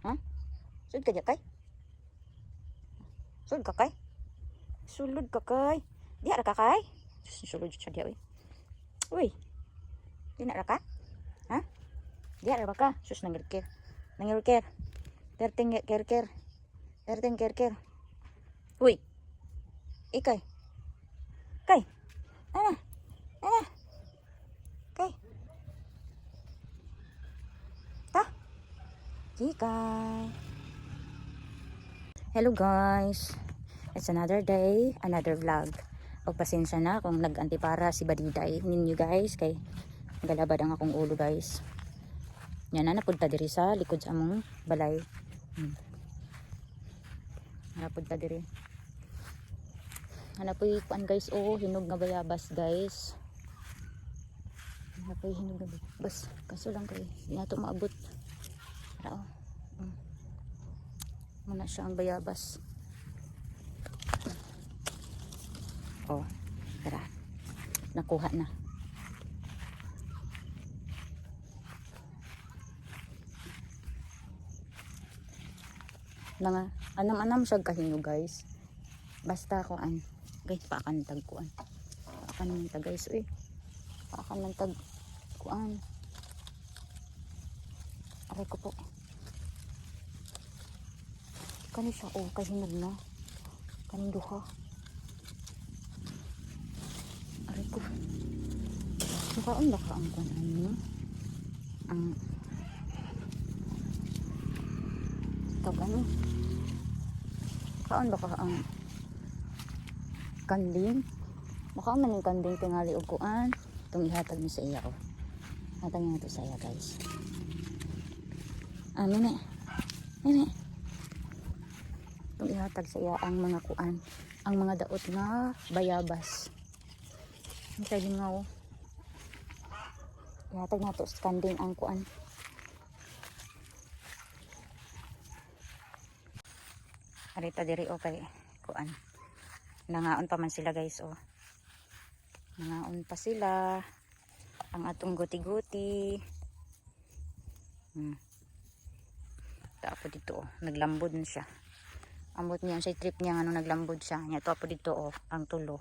Ha? Sud ka kay? Sud ka kay? Sulod ka kay? Di ra ka kay? Sulod siya diya, uy. Uy, di na ra ka? Ha? Di ra ba ka? Sus, nangirkir. Nangirkir. Terting kirkir. Terting kirkir. Uy, ikay. Kay. Ana. Ana. Kay. Ta. Kikay. Hello guys. It's another day, another vlog. O pasensya na kung nag-antipara si Badiday ninyo guys kay galabad ang akong ulo guys. Yan na napunta diri sa likod sa among balay. Napunta diri. Hanapoy kuan guys, oh hinog nga bayabas guys. Hanapoy hinog nga bayabas. Kaso lang kay di nato maabot. Tara oh. Muna siya ang bayabas. Oh, tara. Nakuha na. Nga anam-anam siya kahinog guys. Basta kuan. Guys, paakan tag kuan. Paakan ng tag guys, uy. Paakan ng tag kuan. Aray ko po. Kani siya, oh, kahinog na. Kaning duha. Aray ko. Makaon ba ka ang kuan ano? Ang tag ano? Makaon ba ka ang kanding? Makaon man yung kanding tingali og kuan. Itong ihatag ni sa iya, oh. Hatag niya ito sa iya guys. Nene. Nene. Itong ihatag sa iya ang mga kuan. Ang mga daot nga bayabas. Ang tayo nga, oh. Ihatag na ito sa kanding ang kuan. Arita diri, oh, kay kuan. Nangaon pa man sila guys, oh. Nangaon pa sila. Ang atong guti-guti. Tapo dito, oh. Naglambod na siya. Ambot niya sa trip niya, ano, naglambod siya. Nya to po dito, oh, ang tulo.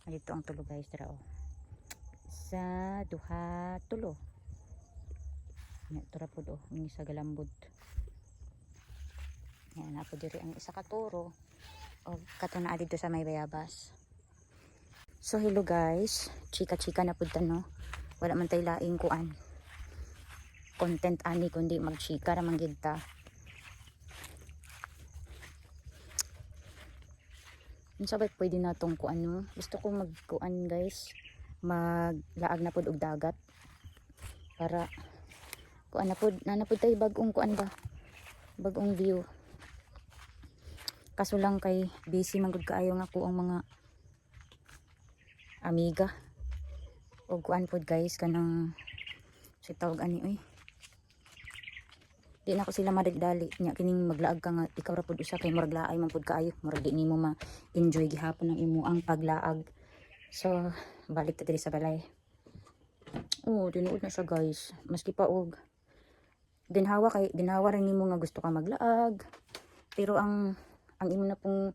Dito ang tulo guys, tara, oh. Sa duha tulo. Nya tara po do, ini sa galambod. Yan na po diri ang isa ka turo. O kato na dito sa may bayabas. So hello guys, chika-chika na pud no. Wala man tay laing kuan. Content ani kundi magchika ra man gid ta. Unsa ba pwede natong kuan no? Gusto ko magkuan guys. Maglaag na pud og dagat. Para kuan na pud nanapud tay bag-ong kuan ba? Bag-ong view. Kaso lang kay busy man gud kaayo nga ko ang mga amiga. O kuan pod guys kanang si tawag ani oy. Di na ko sila madagdali nya kining maglaag ka nga ikaw ra pod usa kay murag laay man pod kaayo. Murag di nimo ma-enjoy gihapon ang imo ang paglaag. So balik ta diri sa balay. Oh, tinuod na siya guys. Maski pa og ginhawa rin nimo nga gusto ka maglaag. Pero ang imo na pong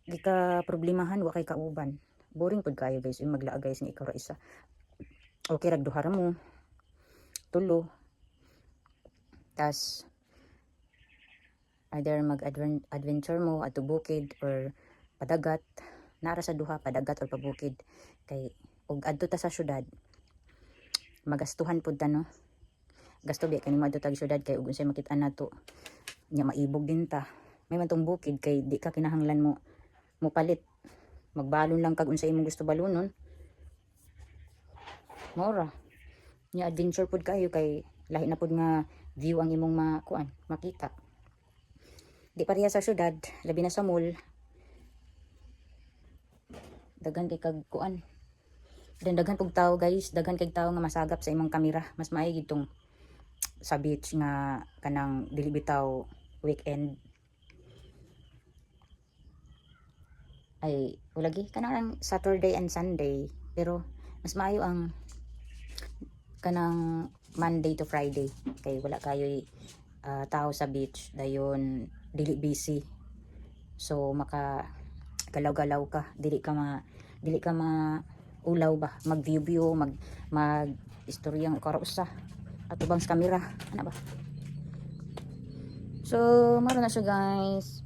gika problemahan wa kay kauban. Boring pud kayo guys, yung maglaag guys nga ikaw ra isa. Okay rag duha ra mo. Tulo. Tas either mag-adventure mo at bukid or padagat. Nara sa duha padagat or pabukid. Kay og adto ta sa syudad. Magastuhan pud ta no. Gasto biya kanimo adto tag syudad kay ug unsay makit-an nato. Nya maibog din ta. May man tong bukid kay di ka kinahanglan mo palit. Magbalon lang kag unsa imong gusto balunon. Mora. Nya adventure pud kayo kay lahi na pud nga view ang imong makita. Di pareha sa syudad, labi na sa mall. Daghan kay kag kuan. Daghan pug tao guys, daghan kay tao nga masagap sa imong kamera. Mas maay gitong sa beach nga kanang dili bitaw weekend. Ay ulagi kanang Saturday and Sunday, pero mas maayo ang kanang Monday to Friday kay wala kayo tao sa beach dayon dili busy. So maka galaw-galaw ka, dili ka ulaw ba, mag view mag istoryang karusa at ubang sa kamera ana ba. So maro na siya guys.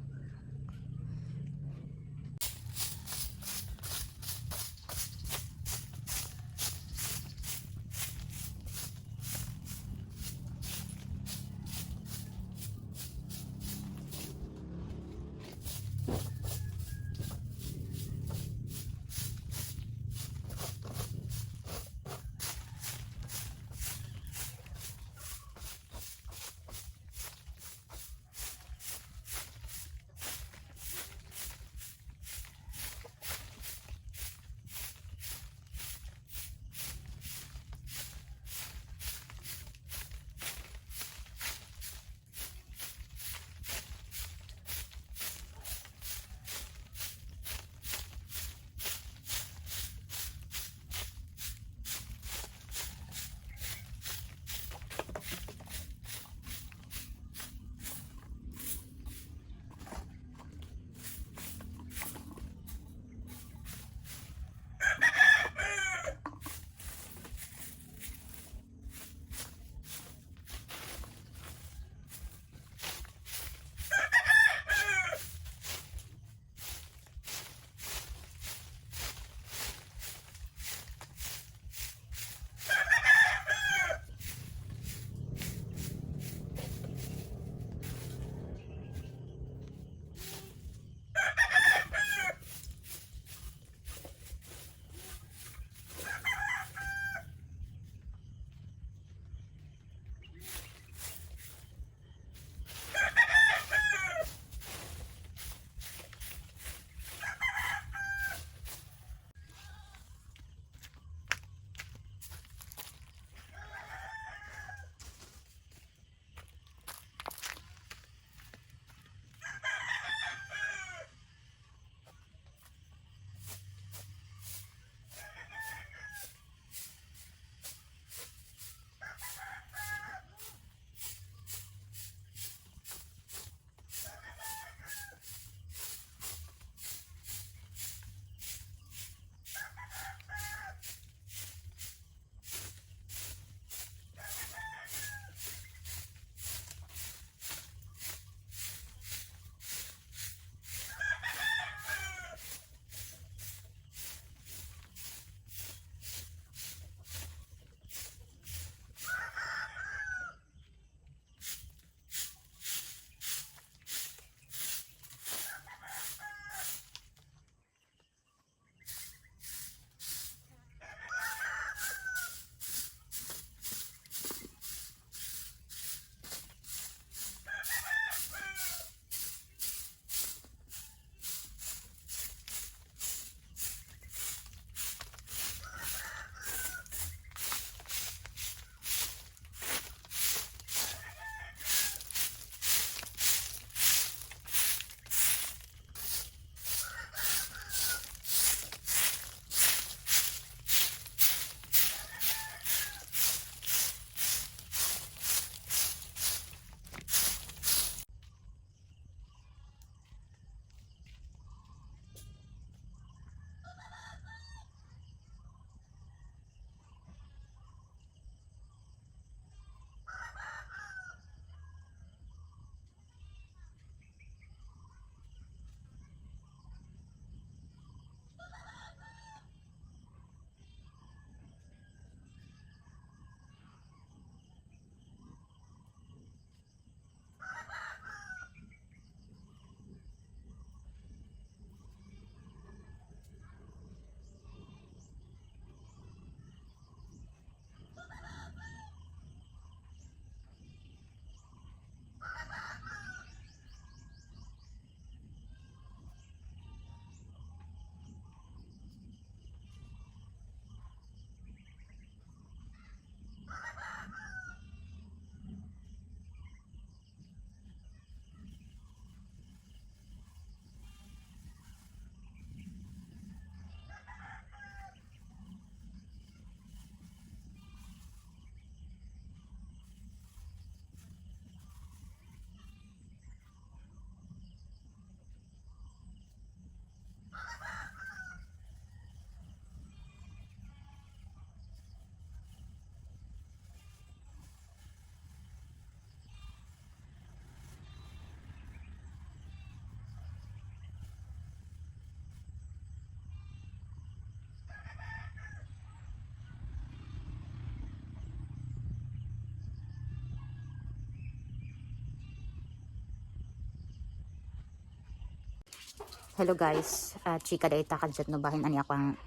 Hello guys, chika day takadjat no bahin ani ako ang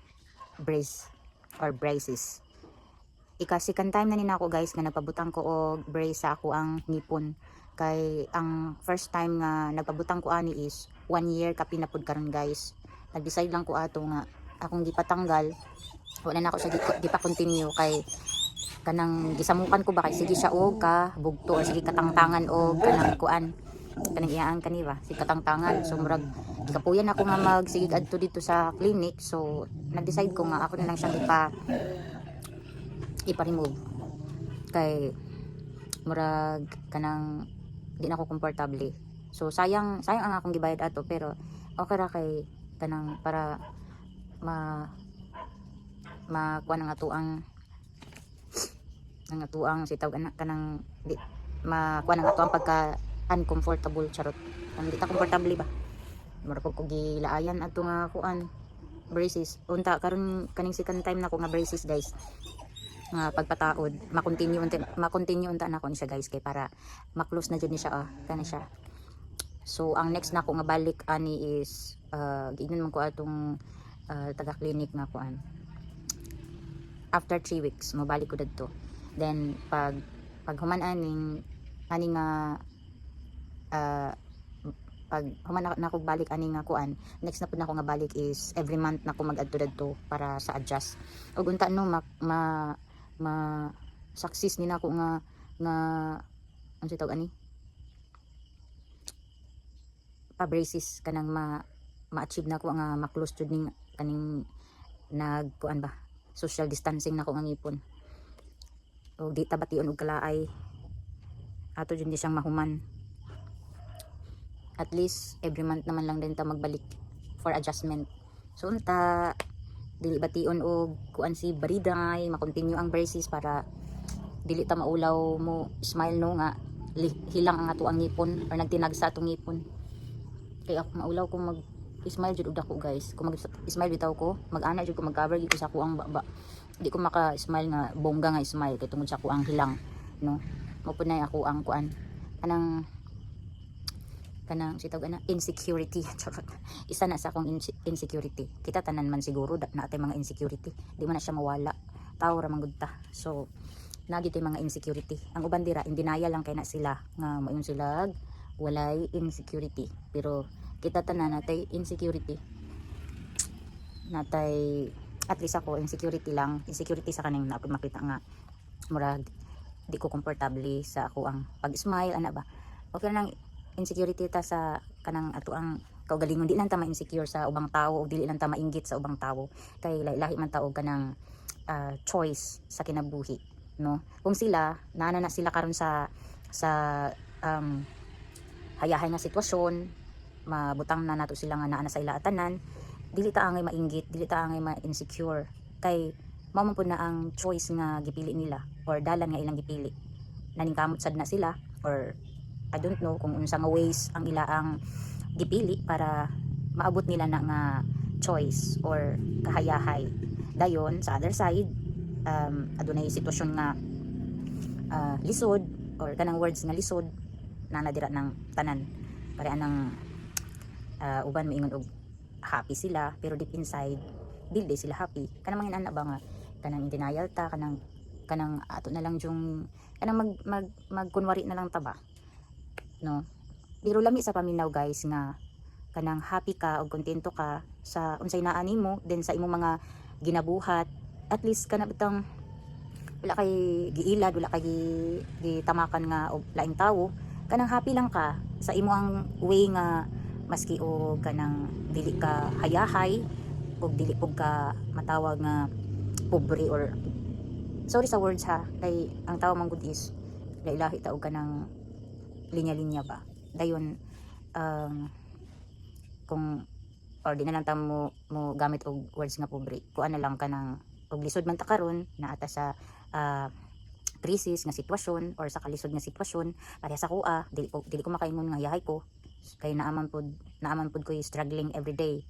brace or braces. Second time na nina ako guys nga nagpabutang ko og brace sa ako ang ngipon. Kay ang first time nga nagpabutang ko ani is 1 year ka pinapud karon guys. Nag-decide lang ko ato nga akong gipatanggal. Wala na ako sa di pa continue kay kanang gisamukan ko ba kay sige siya og ka bugto or sige katangtangan og kanang kuan kanang iyaan kaniba si katangtangan. So murag gikapuyan ako nga magsigig adto dito sa clinic, so nag-decide ko nga ako na lang siyang ipa-remove kay murag kanang di na ako komportable. So sayang ang akong gibayad ato, pero okay ra kay kanang para kuan ang atuang sitaw kanang di makuan ang atuang pagka uncomfortable charot. Ang di ta komportable ba? Mura ko gilaayan ato nga kuan braces. Unta karon kaning second time na ko nga braces guys. Nga pagpataod, ma-continue unta na ko ni siya guys kay para ma-close na jud ni siya kana siya. So ang next na ko nga balik ani is giingnan man ko atong taga clinic nga kuan. After 3 weeks mabalik ko dadto. Then pag human ani nga pag human na ko balik ani nga kuan, next na pud nako nga balik is every month na ko mag-adto dadto para sa adjust. Ug unta no success ni nako nga ano sa tawag ani pa braces kanang ma-achieve nako nga ma-close jud ning kaning nagkuan ba social distancing nako nga ngipon. O di ta bation og kalaay ato jud di siyang mahuman. At least every month naman lang din ta magbalik for adjustment. So unta dili bation og kuan si bariday ma-continue ang braces para dili ta maulaw mo smile no nga hilang ang ato ang ngipon or nagtinag sa atong ngipon. Kaya ako maulaw kung mag-smile jud og dako guys. Kung mag-smile bitaw ko, mag-ana jud ko mag-cover gyud ko sa ako ang baba. Di ko maka-smile nga bongga nga smile kay tungod sa ako ang hilang, no. Mo pud nay ako ang kuan kanang sitawag na insecurity. Isa na sa akong insecurity. Kita tanan man siguro na atay mga insecurity. Di man na siya mawala. Tao ra man gud ta. So nagi tay mga insecurity. Ang uban dira in denial lang kay na sila nga mayon sila walay insecurity. Pero kita tanan natay insecurity. Natay at least ako insecurity sa kaning na ako makita nga murag di ko komportable sa ako ang pag-smile ana ba. Okay nang insecurity ta sa kanang ato ang kaugalingon, di lang ta ma-insecure sa ubang tao o dili lang ta mainggit sa ubang tao kay lahi man ta og kanang choice sa kinabuhi, no. Kung sila naana na sila karon sa hayahay nga sitwasyon, mabutang na nato sila nga naa na sa ila atanan, dili ta angay mainggit, dili ta angay ma-insecure kay mao man pud na ang choice nga gipili nila or dalan nga ilang gipili. Naningkamot sad na sila or I don't know kung unsa nga ways ang ilaang gipili para maabot nila na nga choice or kahayahay. Dayon sa other side, adunay sitwasyon nga lisod or kanang words nga lisod na nadira ng tanan. Pare anang uban moingon og happy sila pero deep inside dili sila happy. Kanang mga ana ba nga kanang in denial ta kanang ato na lang yung kanang magkunwari na lang ta ba, no. Pero lami sa paminaw guys nga kanang happy ka o kontento ka sa unsay naa nimo then sa imong mga ginabuhat, at least kana bitang wala kay giilad, wala kay gitamakan nga og laing tawo, kanang happy lang ka sa imo ang way nga maski o kanang dili ka hayahay o dili pug ka matawag nga pobre or sorry sa words ha kay ang tawo man gud is lailahi ta og kanang linya-linya ba. Dayon kung or di na lang ta mo gamit og words nga pobre, kuan na lang kanang og lisod man ta karon na ata sa crisis nga sitwasyon or sa kalisod nga sitwasyon pareha sa kuha, dili ko makaingon nga yahay ko kay naaman pud ko struggling every day,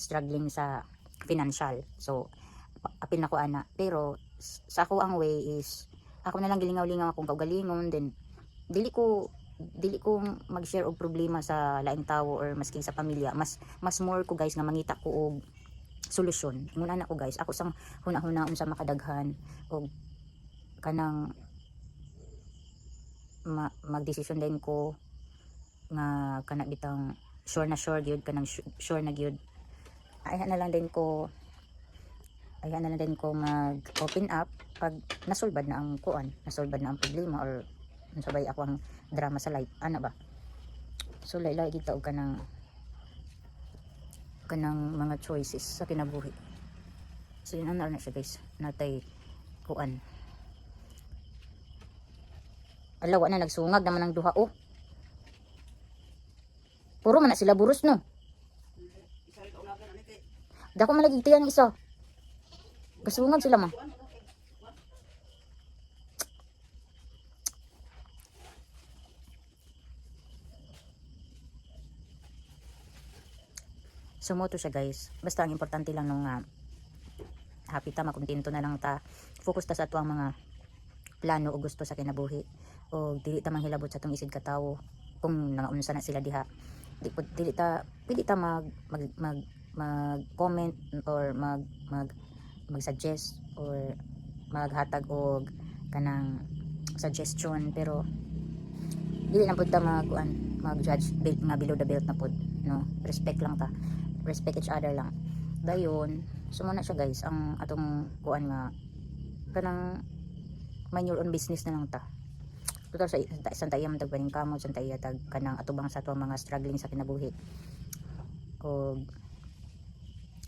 struggling sa financial. So apil na ko ana, pero sa ako ang way is ako na lang gilingaw-lingaw akong kaugalingon, then dili ko dili ko mag-share og problema sa laing tawo or masking sa pamilya. Mas more ko guys nga mangita ko og solusyon. Ingon ana ko guys, ako sang hunahuna unsa makadaghan og kanang magdesisyon din ko nga kana bitang sure na sure gyud kanang sure na gyud. Ayhan na lang din ko mag open up pag nasulbad na ang kuan, nasulbad na ang problema or sabay ako ang drama sa life ana ba. So laylay kita og kanang mga choices sa kinabuhi. So yun na siya guys, natay kuan. Alawa na nagsungag naman ang duha oh. Puro man na sila buros no. Dako malagi tiyan isa. Gasungag sila ma. So mo to siya guys. Basta ang importante lang nung happy ta, makontento na lang ta. Focus ta sa atuang mga plano o gusto sa kinabuhi. O dili ta manghilabot sa tong isid ka tawo kung nangaunsa na sila diha. Dili ta pwede ta mag comment or mag suggest or maghatag og kanang suggestion, pero dili na pud ta mag judge nga below the belt na pud, no? Respect lang ta, respect each other lang dayon. So muna siya guys ang atong kuan nga kanang mind your own business na lang ta. Total sa tayong tagbaning kamot sa tayo tag kanang atubang sa tuwang mga struggling sa kinabuhi o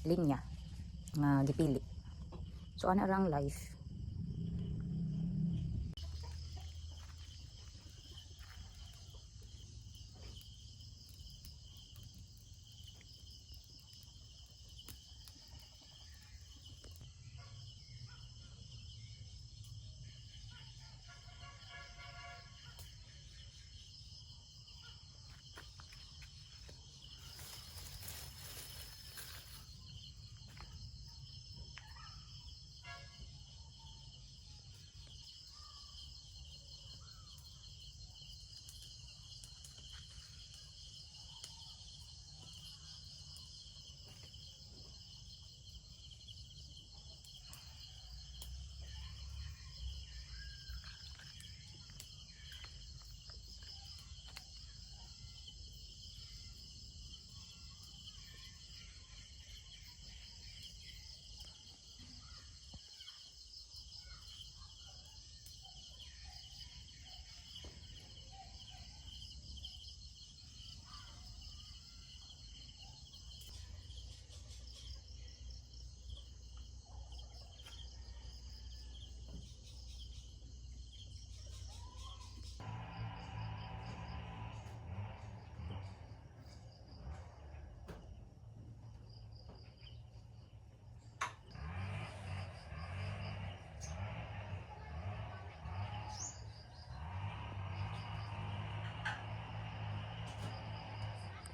linya nga gipili. So ana rang life